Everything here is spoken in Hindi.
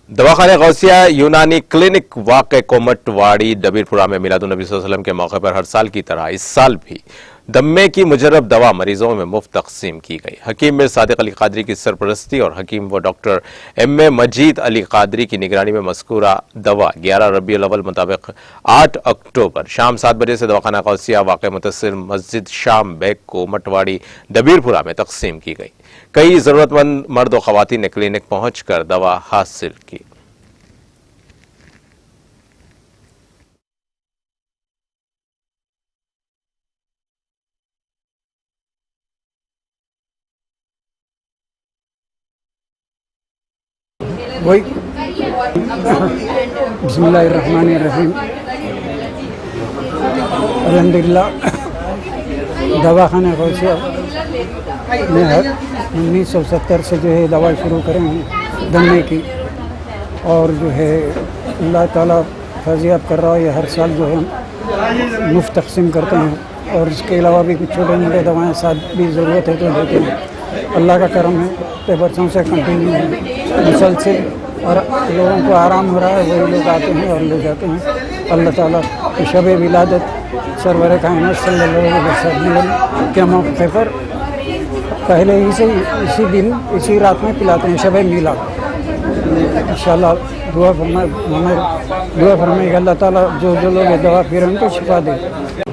दवाखाने गौसिया यूनानी क्लिनिक वाक़ कोमटवाड़ी डबीरपुरा में मिलादुन्नबी सल्लल्लाहु अलैहि वसल्लम के मौके पर हर साल की तरह इस साल भी दम्मे की मुजर्रब दवा मरीजों में मुफ्त तकसीम की गई। हकीम मिर सादिक अली कादरी की सरपरस्ती और हकीम व डॉक्टर एम.ए. मजीद अली कादरी की निगरानी में मज़कूरा दवा 11 रबीउल अव्वल मुताबिक 8 अक्टूबर शाम 7 बजे से दवाखाना गौसिया वाक़ मुतसिल मस्जिद शाम बेग कोमटवाड़ी डबीरपुरा में तकसीम की गई। कई जरूरतमंद मर्द व ख़वातीन ने क्लिनिक पहुंचकर दवा हासिल की। वही बिस्मिल्लाहिर्रहमानिर्रहीम। अल्हम्दुलिल्लाह दवाखाना गौसिया में 1970 से जो है दवा शुरू करें हैं दम्मे की, और जो है अल्लाह ताला फज़ियत कर रहा है। हर साल जो है हम मुफ्त तक़सीम करते हैं, और इसके अलावा भी कुछ छोटे मोटे दवाएँ साथ भी ज़रूरत है तो देते हैं। अल्लाह का करम है, तो बरसों से कंटिन्यू मुसलसिल, और लोगों को आराम हो रहा है, वही लोग आते हैं और ले जाते हैं। अल्लाह ताला की शब विलादत सरवर कायनात सल्लल्लाहु अलैहि वसल्लम के मौके पर पहले ही से इसी दिन इसी रात में पिलाते हैं शब मिलाद। इंशाअल्लाह दुआ फरमाए अल्लाह ताला जो लोग दवा पी रहे हैं उनको शिफा दे।